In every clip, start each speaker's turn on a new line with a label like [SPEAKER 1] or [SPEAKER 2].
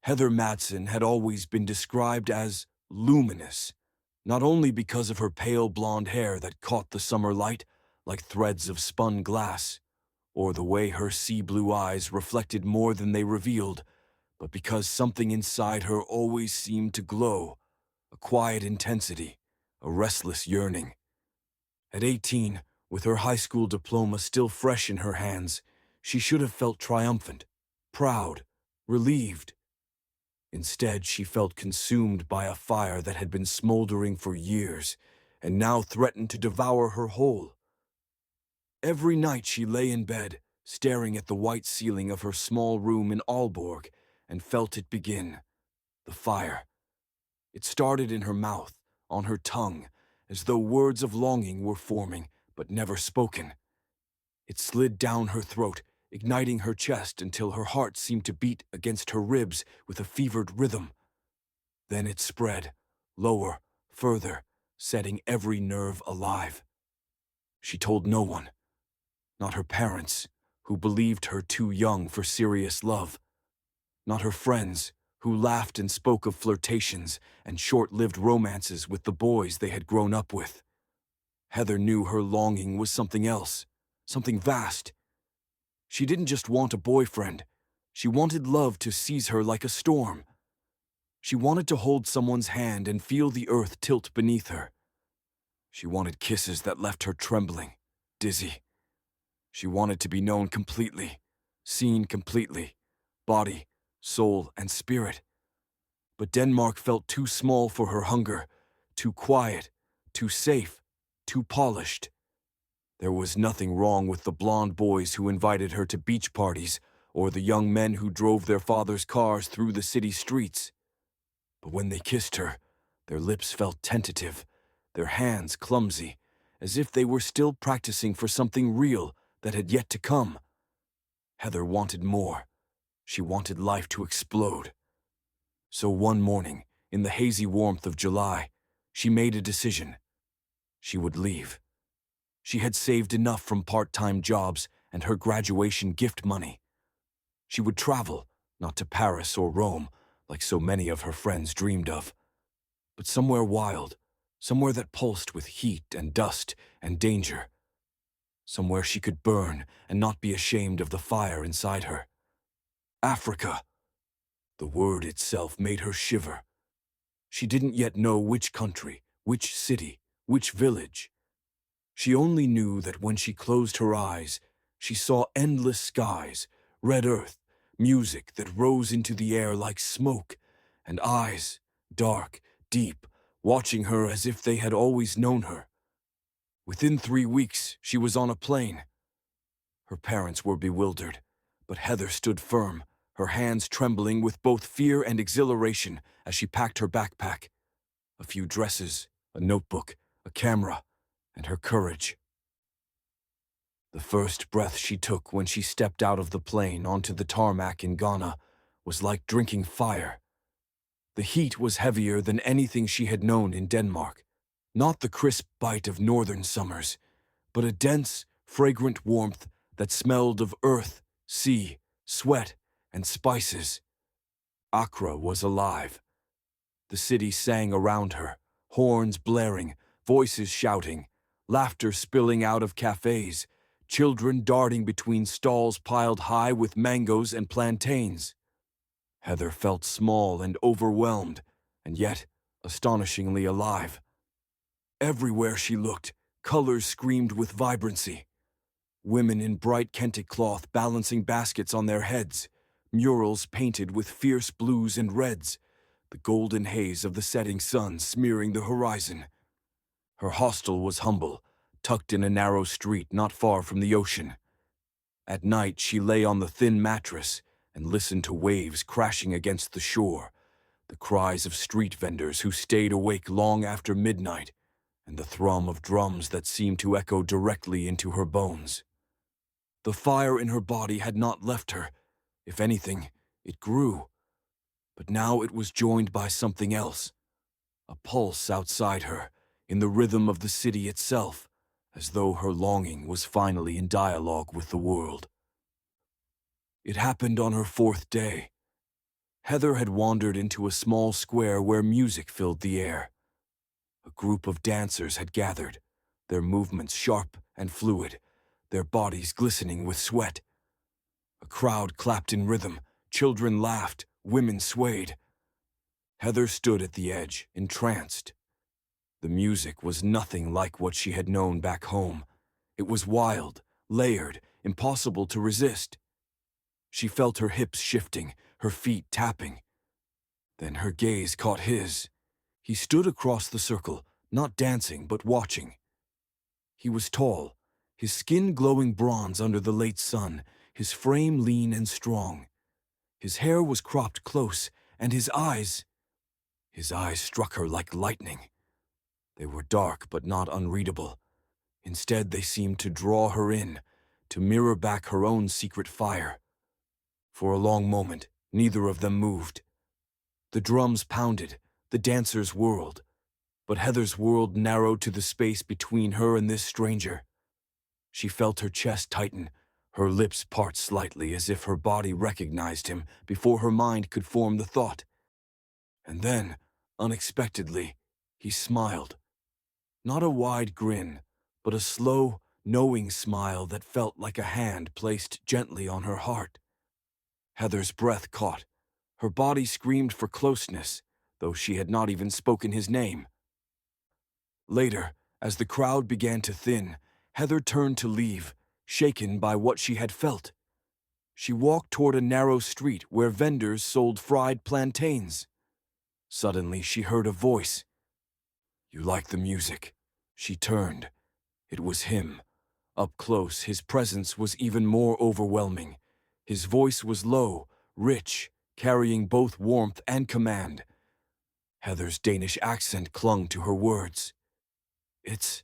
[SPEAKER 1] Heather Madsen had always been described as luminous, not only because of her pale blonde hair that caught the summer light like threads of spun glass, or the way her sea-blue eyes reflected more than they revealed, but because something inside her always seemed to glow, a quiet intensity, a restless yearning. At 18, with her high school diploma still fresh in her hands, she should have felt triumphant, proud, relieved. Instead, she felt consumed by a fire that had been smoldering for years and now threatened to devour her whole. Every night she lay in bed, staring at the white ceiling of her small room in Aalborg, and felt it begin. The fire. It started in her mouth, on her tongue, as though words of longing were forming, but never spoken. It slid down her throat, igniting her chest until her heart seemed to beat against her ribs with a fevered rhythm. Then it spread, lower, further, setting every nerve alive. She told no one, not her parents, who believed her too young for serious love, not her friends, who laughed and spoke of flirtations and short-lived romances with the boys they had grown up with. Heather knew her longing was something else, something vast. She didn't just want a boyfriend. She wanted love to seize her like a storm. She wanted to hold someone's hand and feel the earth tilt beneath her. She wanted kisses that left her trembling, dizzy. She wanted to be known completely, seen completely, body, soul, and spirit. But Denmark felt too small for her hunger, too quiet, too safe, too polished. There was nothing wrong with the blonde boys who invited her to beach parties or the young men who drove their father's cars through the city streets. But when they kissed her, their lips felt tentative, their hands clumsy, as if they were still practicing for something real that had yet to come. Heather wanted more. She wanted life to explode. So one morning, in the hazy warmth of July, she made a decision. She would leave. She had saved enough from part-time jobs and her graduation gift money. She would travel, not to Paris or Rome, like so many of her friends dreamed of, but somewhere wild, somewhere that pulsed with heat and dust and danger. Somewhere she could burn and not be ashamed of the fire inside her. Africa. The word itself made her shiver. She didn't yet know which country, which city, which village. She only knew that when she closed her eyes, she saw endless skies, red earth, music that rose into the air like smoke, and eyes, dark, deep, watching her as if they had always known her. Within 3 weeks, she was on a plane. Her parents were bewildered, but Heather stood firm, her hands trembling with both fear and exhilaration as she packed her backpack. A few dresses, a notebook, a camera, and her courage. The first breath she took when she stepped out of the plane onto the tarmac in Ghana was like drinking fire. The heat was heavier than anything she had known in Denmark. Not the crisp bite of northern summers, but a dense, fragrant warmth that smelled of earth, sea, sweat, and spices. Accra was alive. The city sang around her, horns blaring, voices shouting, laughter spilling out of cafes, children darting between stalls piled high with mangoes and plantains. Heather felt small and overwhelmed, and yet astonishingly alive. Everywhere she looked, colors screamed with vibrancy. Women in bright Kente cloth balancing baskets on their heads, murals painted with fierce blues and reds, the golden haze of the setting sun smearing the horizon. Her hostel was humble, tucked in a narrow street not far from the ocean. At night she lay on the thin mattress and listened to waves crashing against the shore, the cries of street vendors who stayed awake long after midnight, and the thrum of drums that seemed to echo directly into her bones. The fire in her body had not left her. If anything, it grew. But now it was joined by something else, a pulse outside her, in the rhythm of the city itself, as though her longing was finally in dialogue with the world. It happened on her 4th day. Heather had wandered into a small square where music filled the air. A group of dancers had gathered, their movements sharp and fluid, their bodies glistening with sweat. A crowd clapped in rhythm, children laughed, women swayed. Heather stood at the edge, entranced. The music was nothing like what she had known back home. It was wild, layered, impossible to resist. She felt her hips shifting, her feet tapping. Then her gaze caught his. He stood across the circle, not dancing but watching. He was tall, his skin glowing bronze under the late sun, his frame lean and strong. His hair was cropped close, and his eyes struck her like lightning. They were dark but not unreadable. Instead, they seemed to draw her in, to mirror back her own secret fire. For a long moment, neither of them moved. The drums pounded, the dancers whirled, but Heather's world narrowed to the space between her and this stranger. She felt her chest tighten, her lips part slightly as if her body recognized him before her mind could form the thought. And then, unexpectedly, he smiled. Not a wide grin, but a slow, knowing smile that felt like a hand placed gently on her heart. Heather's breath caught. Her body screamed for closeness, though she had not even spoken his name. Later, as the crowd began to thin, Heather turned to leave, shaken by what she had felt. She walked toward a narrow street where vendors sold fried plantains. Suddenly, she heard a voice. "You like the music?" She turned. It was him. Up close, his presence was even more overwhelming. His voice was low, rich, carrying both warmth and command. Heather's Danish accent clung to her words. It's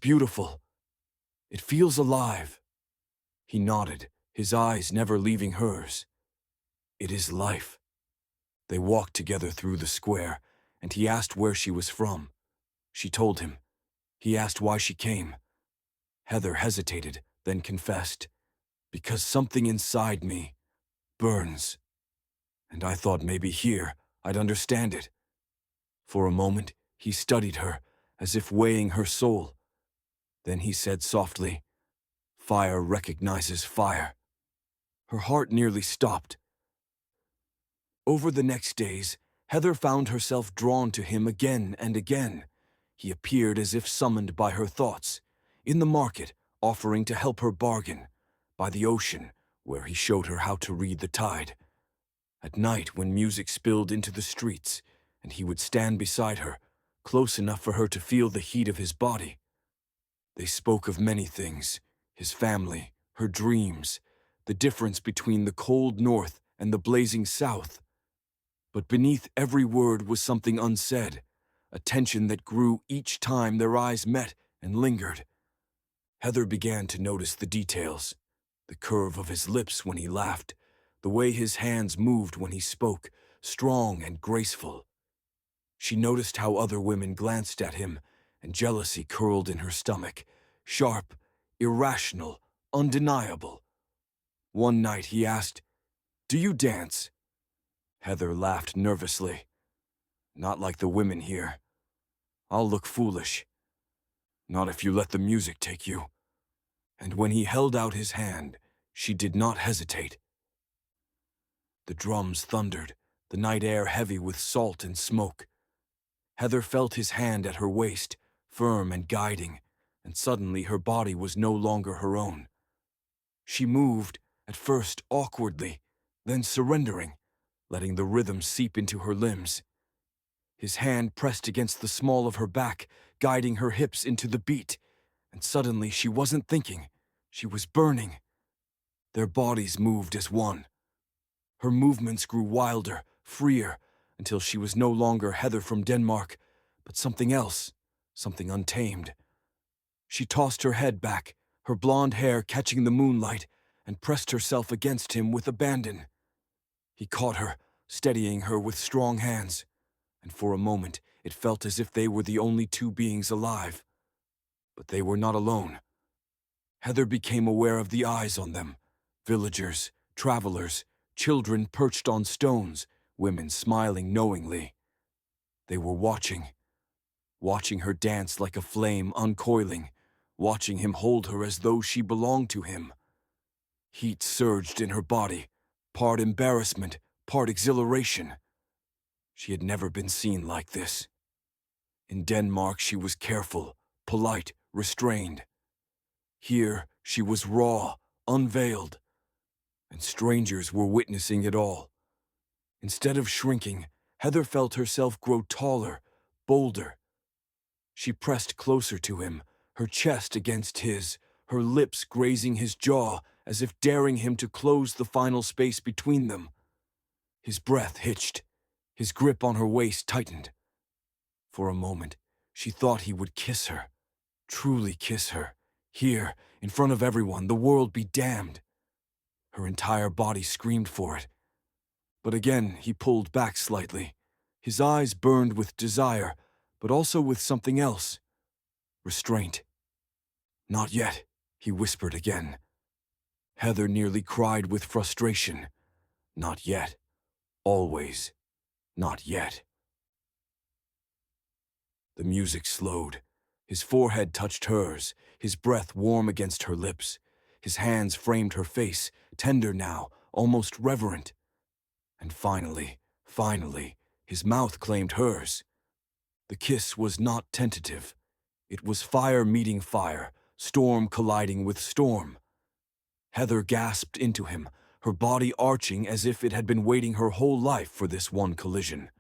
[SPEAKER 1] beautiful. It feels alive." He nodded, his eyes never leaving hers. "It is life." They walked together through the square, and he asked where she was from. She told him. He asked why she came. Heather hesitated, then confessed, "Because something inside me burns. And I thought maybe here I'd understand it." For a moment, he studied her, as if weighing her soul. Then he said softly, "Fire recognizes fire." Her heart nearly stopped. Over the next days, Heather found herself drawn to him again and again. He appeared as if summoned by her thoughts. In the market, offering to help her bargain. By the ocean, where he showed her how to read the tide. At night, when music spilled into the streets, and he would stand beside her, close enough for her to feel the heat of his body. They spoke of many things, his family, her dreams, the difference between the cold north and the blazing south. But beneath every word was something unsaid, a tension that grew each time their eyes met and lingered. Heather began to notice the details, the curve of his lips when he laughed, the way his hands moved when he spoke, strong and graceful. She noticed how other women glanced at him, and jealousy curled in her stomach, sharp, irrational, undeniable. One night he asked, "Do you dance?" Heather laughed nervously. "Not like the women here. I'll look foolish. Not if you let the music take you." And when he held out his hand, she did not hesitate. The drums thundered, the night air heavy with salt and smoke. Heather felt his hand at her waist, firm and guiding, and suddenly her body was no longer her own. She moved, at first awkwardly, then surrendering, letting the rhythm seep into her limbs. His hand pressed against the small of her back, guiding her hips into the beat, and suddenly she wasn't thinking, she was burning. Their bodies moved as one. Her movements grew wilder, freer, until she was no longer Heather from Denmark, but something else, something untamed. She tossed her head back, her blonde hair catching the moonlight, and pressed herself against him with abandon. He caught her, steadying her with strong hands, and for a moment it felt as if they were the only two beings alive. But they were not alone. Heather became aware of the eyes on them, villagers, travelers, children perched on stones, women smiling knowingly. They were watching her dance like a flame uncoiling, watching him hold her as though she belonged to him. Heat surged in her body, part embarrassment, part exhilaration. She had never been seen like this. In Denmark she was careful, polite, restrained. Here she was raw, unveiled, and strangers were witnessing it all. Instead of shrinking, Heather felt herself grow taller, bolder. She pressed closer to him, her chest against his, her lips grazing his jaw as if daring him to close the final space between them. His breath hitched, his grip on her waist tightened. For a moment, she thought he would kiss her, truly kiss her. Here, in front of everyone, the world be damned. Her entire body screamed for it. But again, he pulled back slightly. His eyes burned with desire, but also with something else. Restraint. "Not yet," he whispered again. Heather nearly cried with frustration. Not yet. Always. Not yet. The music slowed. His forehead touched hers, his breath warm against her lips. His hands framed her face, tender now, almost reverent. And finally, his mouth claimed hers. The kiss was not tentative. It was fire meeting fire, storm colliding with storm. Heather gasped into him, her body arching as if it had been waiting her whole life for this one collision.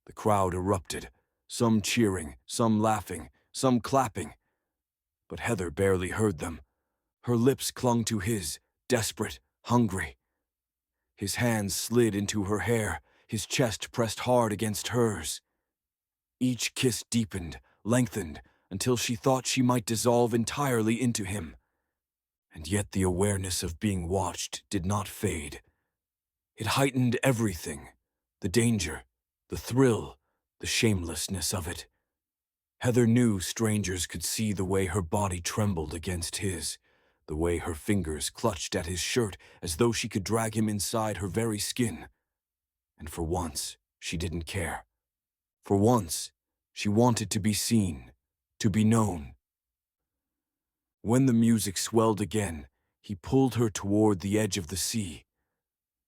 [SPEAKER 1] The crowd erupted, some cheering, some laughing, some clapping. But Heather barely heard them. Her lips clung to his, desperate, hungry. His hands slid into her hair, his chest pressed hard against hers. Each kiss deepened, lengthened, until she thought she might dissolve entirely into him. And yet the awareness of being watched did not fade. It heightened everything, the danger, the thrill, the shamelessness of it. Heather knew strangers could see the way her body trembled against his, the way her fingers clutched at his shirt as though she could drag him inside her very skin. And for once, she didn't care. For once, she wanted to be seen, to be known. When the music swelled again, he pulled her toward the edge of the sea.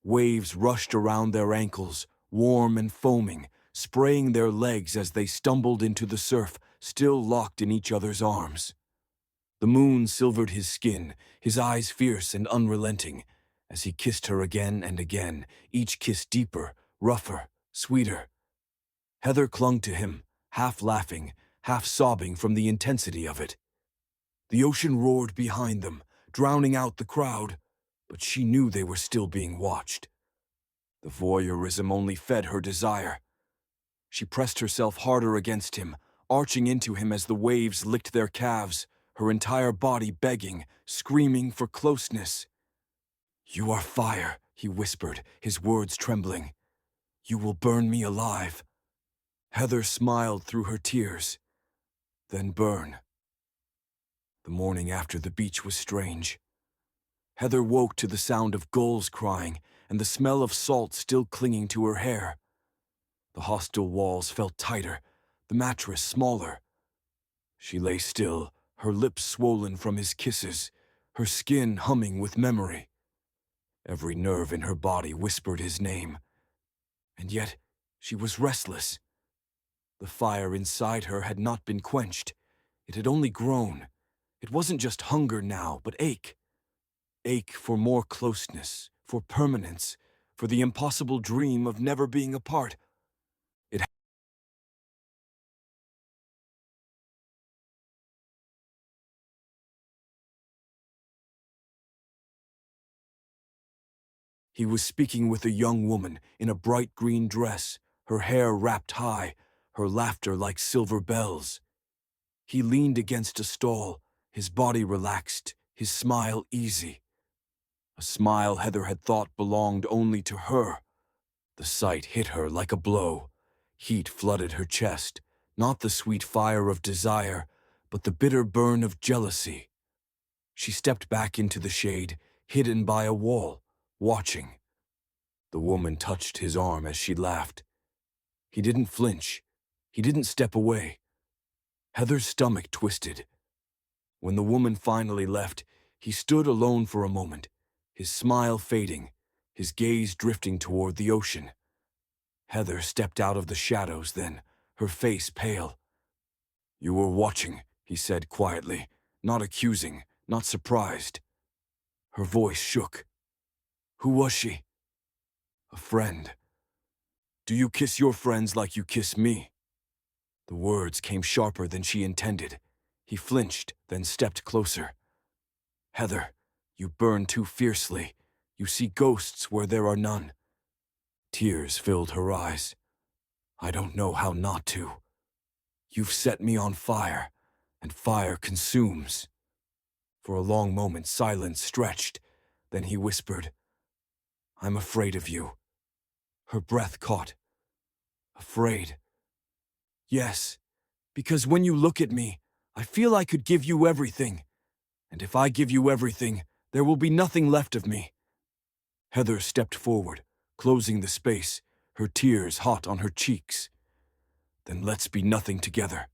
[SPEAKER 1] Waves rushed around their ankles, warm and foaming, spraying their legs as they stumbled into the surf, still locked in each other's arms. The moon silvered his skin, his eyes fierce and unrelenting, as he kissed her again and again, each kiss deeper, rougher, sweeter. Heather clung to him, half laughing, half sobbing from the intensity of it. The ocean roared behind them, drowning out the crowd, but she knew they were still being watched. The voyeurism only fed her desire. She pressed herself harder against him, arching into him as the waves licked their calves, her entire body begging, screaming for closeness. "You are fire," he whispered, his words trembling. "You will burn me alive." Heather smiled through her tears. "Then burn." The morning after the beach was strange. Heather woke to the sound of gulls crying and the smell of salt still clinging to her hair. The hostel walls felt tighter, the mattress smaller. She lay still, her lips swollen from his kisses, her skin humming with memory. Every nerve in her body whispered his name. And yet, she was restless. The fire inside her had not been quenched. It had only grown. It wasn't just hunger now, but ache. Ache for more closeness, for permanence, for the impossible dream of never being apart. He was speaking with a young woman in a bright green dress, her hair wrapped high, her laughter like silver bells. He leaned against a stall, his body relaxed, his smile easy. A smile Heather had thought belonged only to her. The sight hit her like a blow. Heat flooded her chest, not the sweet fire of desire, but the bitter burn of jealousy. She stepped back into the shade, hidden by a wall, watching. The woman touched his arm as she laughed. He didn't flinch. He didn't step away. Heather's stomach twisted. When the woman finally left, he stood alone for a moment, his smile fading, his gaze drifting toward the ocean. Heather stepped out of the shadows then, her face pale. "You were watching," he said quietly, not accusing, not surprised. Her voice shook. "Who was she?" "A friend." "Do you kiss your friends like you kiss me?" The words came sharper than she intended. He flinched, then stepped closer. "Heather, you burn too fiercely. You see ghosts where there are none." Tears filled her eyes. "I don't know how not to. You've set me on fire, and fire consumes." For a long moment silence stretched. Then he whispered, "I'm afraid of you." Her breath caught. "Afraid?" "Yes, because when you look at me, I feel I could give you everything. And if I give you everything, there will be nothing left of me." Heather stepped forward, closing the space, her tears hot on her cheeks. "Then let's be nothing together."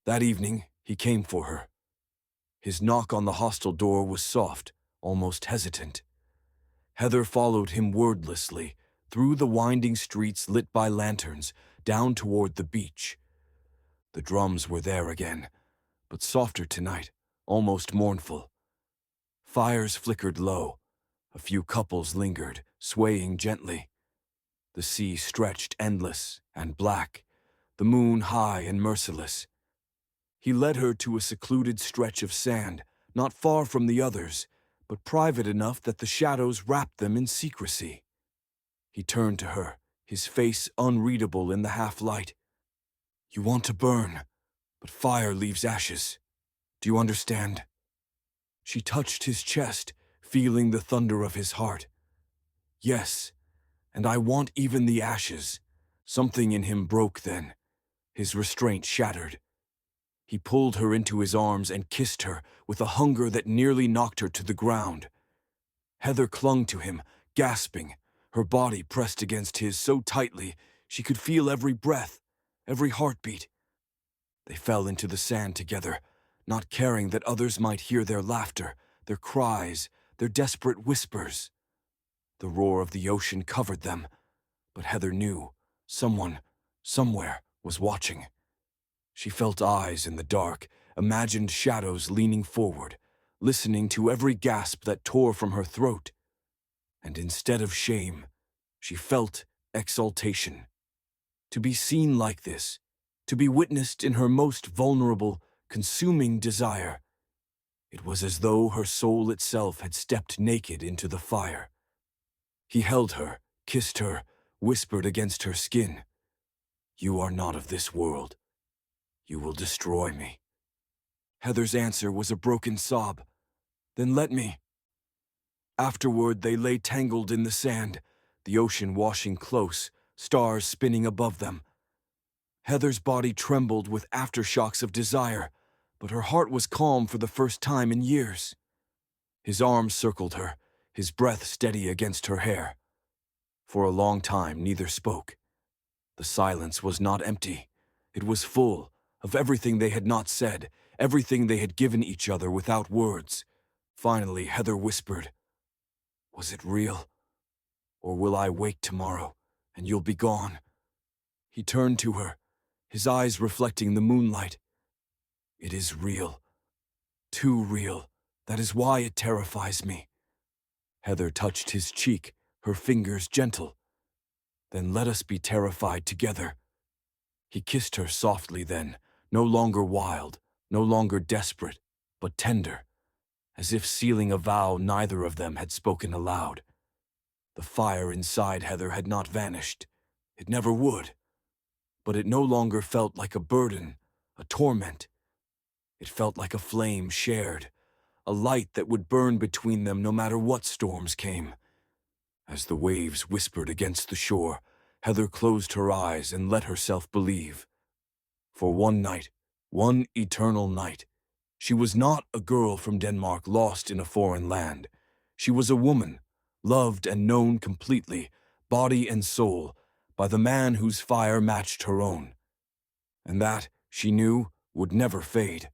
[SPEAKER 1] That evening, he came for her. His knock on the hostel door was soft, almost hesitant. Heather followed him wordlessly, through the winding streets lit by lanterns, down toward the beach. The drums were there again, but softer tonight, almost mournful. Fires flickered low. A few couples lingered, swaying gently. The sea stretched endless and black, the moon high and merciless. He led her to a secluded stretch of sand, not far from the others, but private enough that the shadows wrapped them in secrecy. He turned to her, his face unreadable in the half-light. "You want to burn, but fire leaves ashes. Do you understand?" She touched his chest, feeling the thunder of his heart. "Yes, and I want even the ashes." Something in him broke then. His restraint shattered. He pulled her into his arms and kissed her with a hunger that nearly knocked her to the ground. Heather clung to him, gasping, her body pressed against his so tightly she could feel every breath, every heartbeat. They fell into the sand together, not caring that others might hear their laughter, their cries, their desperate whispers. The roar of the ocean covered them, but Heather knew someone, somewhere, was watching. She felt eyes in the dark, imagined shadows leaning forward, listening to every gasp that tore from her throat. And instead of shame, she felt exultation. To be seen like this, to be witnessed in her most vulnerable, consuming desire. It was as though her soul itself had stepped naked into the fire. He held her, kissed her, whispered against her skin, "You are not of this world. You will destroy me." Heather's answer was a broken sob. "Then let me." Afterward, they lay tangled in the sand, the ocean washing close, stars spinning above them. Heather's body trembled with aftershocks of desire, but her heart was calm for the first time in years. His arms circled her, his breath steady against her hair. For a long time, neither spoke. The silence was not empty. It was full of everything they had not said, everything they had given each other without words. Finally, Heather whispered, "Was it real? Or will I wake tomorrow, and you'll be gone?" He turned to her, his eyes reflecting the moonlight. "It is real. Too real. That is why it terrifies me." Heather touched his cheek, her fingers gentle. "Then let us be terrified together." He kissed her softly then, no longer wild, no longer desperate, but tender, as if sealing a vow neither of them had spoken aloud. The fire inside Heather had not vanished. It never would. But it no longer felt like a burden, a torment. It felt like a flame shared, a light that would burn between them no matter what storms came. As the waves whispered against the shore, Heather closed her eyes and let herself believe. For one night, one eternal night, she was not a girl from Denmark lost in a foreign land. She was a woman loved and known completely, body and soul, by the man whose fire matched her own. And that, she knew, would never fade.